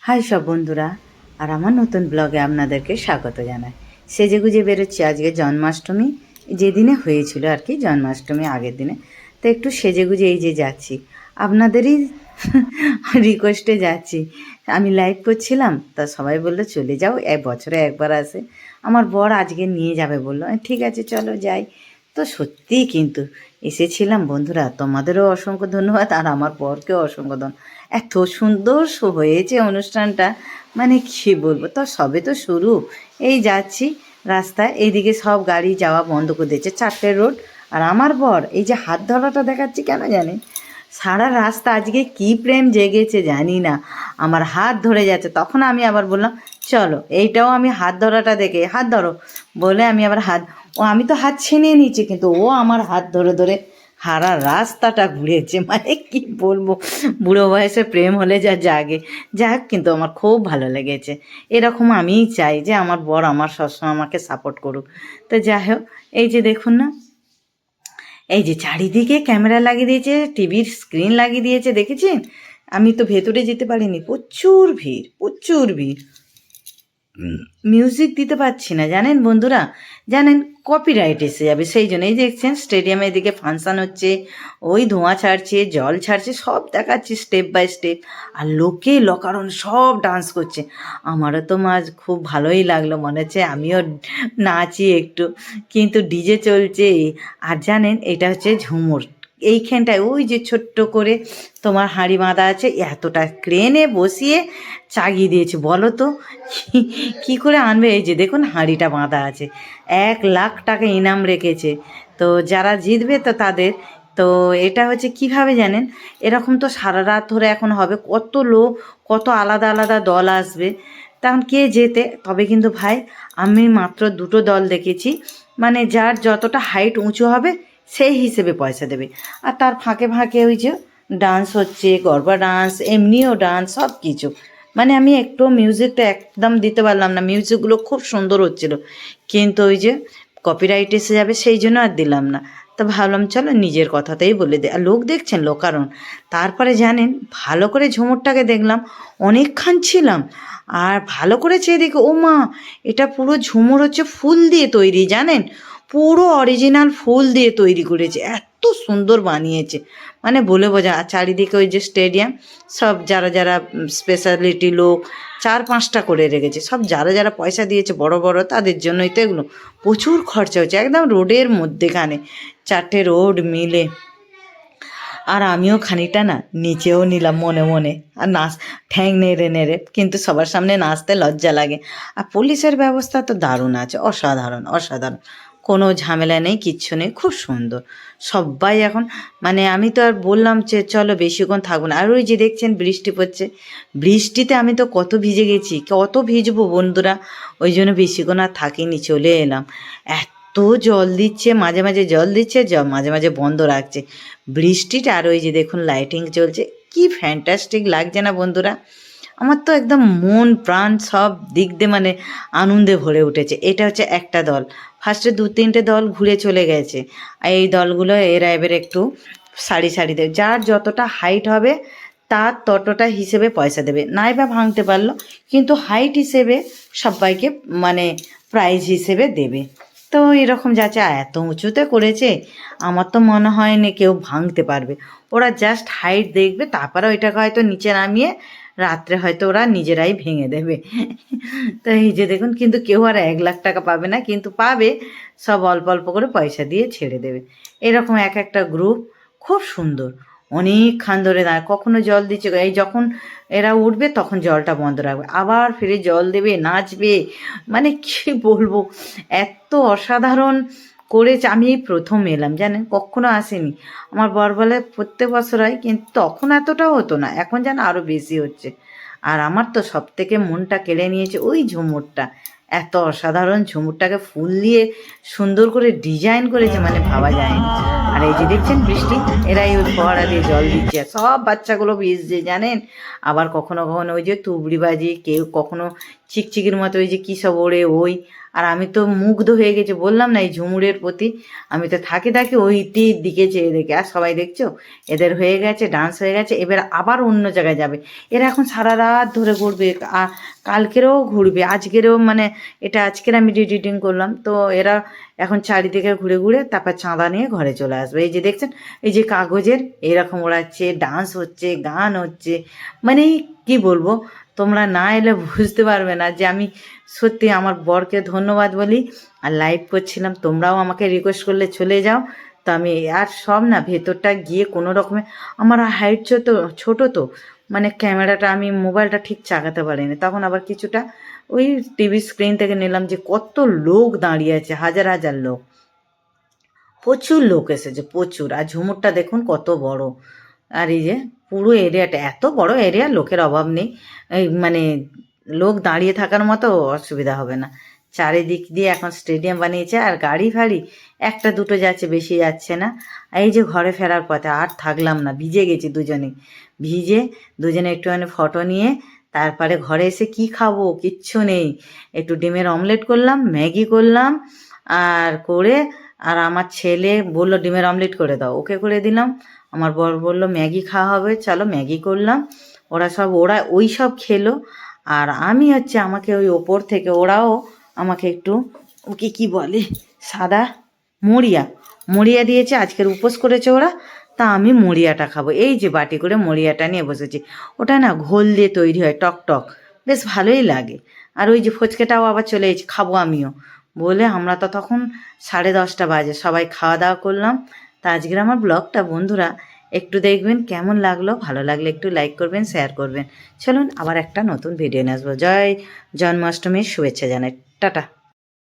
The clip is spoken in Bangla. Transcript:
হাই সব বন্ধুরা, আর আমার নতুন ব্লগে আপনাদেরকে স্বাগত জানাই। সেজেগুজে বেরোচ্ছি আজকে জন্মাষ্টমী যেদিনে হয়েছিল আর কি, জন্মাষ্টমী আগের দিনে। তো একটু সেজেগুজে এই যে যাচ্ছি, আপনাদেরই রিকোয়েস্টে যাচ্ছি। আমি লাইভ করছিলাম, তা সবাই বললো চলে যাও, বছরে একবার আসে। আমার বর আজকে নিয়ে যাবে বললো, ঠিক আছে চলো যাই। তো সত্যিই কিন্তু এসেছিলাম বন্ধুরা, তোমাদেরও অসংখ্য ধন্যবাদ আর আমার বরকেও অসংখ্য ধন্যবাদ। এত সুন্দর হয়েছে অনুষ্ঠানটা, মানে কী বলবো। তো সবে তো শুরু, এই যাচ্ছি রাস্তায়, এইদিকে সব গাড়ি যাওয়া বন্ধ করে দিয়েছে, 4টে রোড। আর আমার বর এই যে হাত ধরাটা দেখাচ্ছি কেন জানেন, সারা রাস্তা আজকে কি প্রেম জেগেছে জানি না, আমার হাত ধরে যাচ্ছে। তখন আমি আবার বললাম চলো, এইটাও আমি হাত ধরাটা দেখে হাত ধরো বলে আমি আবার আমি তো হাত ছিনিয়ে নিচ্ছি, কিন্তু ও আমার হাত ধরে ধরে সারা রাস্তাটা ঘুরেছে। মানে কি বলবো, বুড়ো বয়সে প্রেম হলে যা জাগে। যাক, কিন্তু আমার খুব ভালো লেগেছে। এরকম আমিই চাই যে আমার বর আমার সবসময় আমাকে সাপোর্ট করুক। তো যাই হোক, এই যে দেখুন না, এই যে চারিদিকে ক্যামেরা লাগিয়ে দিয়েছে, টিভির স্ক্রিন লাগিয়ে দিয়েছে, দেখেছেন? আমি তো ভেতরে যেতে পারিনি, প্রচুর ভিড়, প্রচুর ভিড়। মিউজিক দিতে পারছি না জানেন বন্ধুরা, জানেন কপিরাইট এসে যাবে, সেই জন্য। এই দেখছেন স্টেডিয়ামে এদিকে ফাংশান হচ্ছে, ওই ধোঁয়া ছাড়ছে, জল ছাড়ছে, সব দেখাচ্ছে স্টেপ বাই স্টেপ। আর লোকে লকারণ সব ডান্স করছে। আমারও তো মাঝ খুব ভালোই লাগলো, মনে হচ্ছে আমিও নাচি একটু, কিন্তু ডিজে চলছে। আর জানেন এটা হচ্ছে ঝুমুর, এইখানটায় ওই যে ছোট্ট করে তোমার হাঁড়ি বাঁধা আছে, এতটা ক্রেনে বসিয়ে চাগিয়ে দিয়েছে। বলো তো কী করে আনবে? এই যে দেখুন হাঁড়িটা বাঁধা আছে, 1,00,000 টাকা ইনাম রেখেছে। তো যারা জিতবে তো তাদের, তো এটা হচ্ছে কিভাবে জানেন, এরকম তো সারা রাত ধরে এখন হবে, কত লোক, কত আলাদা আলাদা দল আসবে, তখন কে জেতে? তবে কিন্তু ভাই আমি মাত্র 2টো দল দেখেছি, মানে যার যতটা হাইট উঁচু হবে সেই হিসেবে পয়সা দেবে। আর তার ফাঁকে ফাঁকে ওই যে ডান্স হচ্ছে, গরবা ডান্স, এমনিও ডান্স, সব কিছু। মানে আমি একটু মিউজিকটা একদম দিতে পারলাম না, মিউজিকগুলো খুব সুন্দর হচ্ছিল, কিন্তু ওই যে কপিরাইট এসে যাবে সেই জন্য আর দিলাম না। তো ভাবলাম চলো নিজের কথাতেই বলে দে। আর লোক দেখছেন লোকারণ। তারপরে জানেন ভালো করে ঝুমুরটাকে দেখলাম, অনেকক্ষণ ছিলাম, আর ভালো করে চেয়ে দেখি ও মা, এটা পুরো ঝুমুর হচ্ছে ফুল দিয়ে তৈরি, জানেন, পুরো অরিজিনাল ফুল দিয়ে তৈরি করেছে, এত সুন্দর বানিয়েছে মানে বলে বোঝা। আর চারিদিকে ওই যে স্টেডিয়াম, সব যারা যারা স্পেশালিটি লোক 4-5টা করে রেখেছে, সব যারা যারা পয়সা দিয়েছে বড় বড়, তাদের জন্যই তো এগুলো। প্রচুর খরচা হচ্ছে, একদম রোডের মধ্যেখানে, 4টে রোড মিলে। আর আমিও খানিকটা না নিচেও নিলাম মনে মনে, আর ঠ্যাং নেড়ে নেড়ে, কিন্তু সবার সামনে নাচতে লজ্জা লাগে। আর পুলিশের ব্যবস্থা তো দারুণ আছে, অসাধারণ অসাধারণ, কোনো ঝামেলা নেই, কিচ্ছু নেই, খুব সুন্দর। সবাই এখন, মানে আমি তো আর বললাম যে চলো বেশিক্ষণ থাকবো না। আর ওই যে দেখছেন বৃষ্টি পড়ছে, বৃষ্টিতে আমি তো কত ভিজে গেছি, কত ভিজবো বন্ধুরা, ওই জন্য বেশিক্ষণ আর থাকিনি, চলে এলাম। এত জল দিচ্ছে, মাঝে মাঝে জল দিচ্ছে, মাঝে মাঝে বন্ধ রাখছে বৃষ্টিটা। আর ওই যে দেখুন লাইটিং চলছে, কি ফ্যান্টাস্টিক লাগছে না বন্ধুরা? আমার তো একদম মন প্রাণ সব দিক দিয়ে মানে আনন্দে ভরে উঠেছে। এটা হচ্ছে একটা দল, ফার্স্টে 2-3টে দল ঘুরে চলে গেছে। আর এই দলগুলো এরা এবার একটু সারি সারি দেবে, যার যতটা হাইট হবে তার ততটা হিসেবে পয়সা দেবে, নাই বা ভাঙতে পারলো, কিন্তু হাইট হিসেবে সবাইকে মানে প্রাইজ হিসেবে দেবে। তো এরকম যাচ্ছে, এত উঁচুতে করেছে, আমার তো মনে হয় না কেউ ভাঙতে পারবে। ওরা জাস্ট হাইট দেখবে, তারপরে ওইটাকে হয়তো নিচে নামিয়ে রাত্রে হয়তো ওরা নিজেরাই ভেঙে দেবে। তো এই যে দেখুন, কিন্তু কেউ আর 1,00,000 টাকা পাবে না, কিন্তু পাবে সব অল্প অল্প করে পয়সা দিয়ে ছেড়ে দেবে। এরকম এক একটা গ্রুপ, খুব সুন্দর, অনেকক্ষণ ধরে দাঁড়ায়, কখনো জল দিচ্ছে, এই যখন এরা উঠবে তখন জলটা বন্ধ রাখবে, আবার ফিরে জল দেবে, নাচবে, মানে কি বলবো, এত অসাধারণ করেছে। আমি এই প্রথম এলাম জানেন, কখনো আসেনি। আমার বর বলে প্রত্যেক বছর হয়, কিন্তু তখন এতটাও হতো না, এখন যেন আরও বেশি হচ্ছে। আর আমার তো সব থেকে মনটা কেড়ে নিয়েছে ওই ঝুমুরটা, এত অসাধারণ ঝুমুরটাকে ফুল দিয়ে সুন্দর করে ডিজাইন করেছে, মানে ভাবা যায় না। আর এই যে দেখছেন বৃষ্টি, এরাই ওই ফোয়ারা দিয়ে জল দিচ্ছে, সব বাচ্চাগুলো ভিজছে জানেন। আবার কখনো কখনো ওই যে তুবড়ি বাজি, কেউ কখনো চিকচিকির মতো ওই যে কী সব ওড়ে ওই, আর আমি তো মুগ্ধ হয়ে গেছি, বললাম না এই ঝুমুরের প্রতি। আমি তো থাকি ওইটির দিকে চেয়ে দেখি। আর সবাই দেখছো এদের হয়ে গেছে, ডান্স হয়ে গেছে, এবার আবার অন্য জায়গায় যাবে। এরা এখন সারা রাত ধরে ঘুরবে, কালকেরও ঘুরবে, আজকেরও মানে এটা আজকের আমি এডিটিং করলাম তো এরা এখন চারিদিকে ঘুরে ঘুরে তারপর চাঁদা নিয়ে ঘরে চলে আসবে। এই যে দেখছেন, এই যে কাগজের এরকম ওড়াচ্ছে, ডান্স হচ্ছে, গান হচ্ছে, মানে কি বলবো, তোমরা না এলে বুঝতে পারবে না যে আমি সত্যি আমার বরকে ধন্যবাদ বলি। আর লাইভ করছিলাম, তোমরাও আমাকে রিকোয়েস্ট করলে চলে যাও, তো আমি আর সব না ভেতরটা গিয়ে কোনো রকমে, আমার হাইট ছোটো তো, মানে ক্যামেরাটা আমি মোবাইলটা ঠিক চাগাতে পারিনি, তখন আবার কিছুটা ওই টিভি স্ক্রিন থেকে নিলাম যে কত লোক দাঁড়িয়ে আছে, হাজার হাজার লোক, প্রচুর লোক এসেছে প্রচুর। আর ঝুমুরটা দেখুন কত বড়, আর এই যে পুরো এরিয়াটা এত বড় এরিয়া, লোকের অভাব নেই, এই মানে লোক দাঁড়িয়ে থাকার মতো অসুবিধা হবে না। চারিদিক দিয়ে এখন স্টেডিয়াম বানিয়েছে, আর গাড়ি ফাড়ি একটা দুটো যাচ্ছে, বেশি যাচ্ছে না। এই যে ঘরে ফেরার পথে আর থাকলাম না, ভিজে গেছি দুজনে, ভিজে দুজনে একটুখানি ফটো নিয়ে তারপরে ঘরে এসে কি খাবো, কিচ্ছু নেই, একটু ডিমের অমলেট করলাম, ম্যাগি করলাম, আর করে, আর আমার ছেলে বললো ডিমের অমলেট করে দাও, ওকে করে দিলাম। আমার বর বললো ম্যাগি খাওয়া হবে, চলো ম্যাগি করলাম। ওরা ওই সব খেলো। আর আমি হচ্ছে আমাকে ওই ওপর থেকে ওরাও আমাকে একটু, ওকে কি বলে, সাদা মরিয়া দিয়েছে, আজকের উপোস করেছে ওরা, তা আমি মরিয়াটা খাবো। এই যে বাটি করে মরিয়াটা নিয়ে বসেছি, ওটা না ঘোল দিয়ে তৈরি হয়, টক টক, বেশ ভালোই লাগে। আর ওই যে ফচকেটাও আবার চলে এসেছি, খাবো আমিও বলে। আমরা তো তখন 10:30 বাজে, সবাই খাওয়া দাওয়া করলাম। তা আজকের আমার ব্লগটা বন্ধুরা একটু দেখবেন, কেমন লাগলো, ভালো লাগলে একটু লাইক করবেন, শেয়ার করবেন। চলুন আবার একটা নতুন ভিডিও নিয়ে আসবো। জয় জন্মাষ্টমীর শুভেচ্ছা জানাই, টাটা।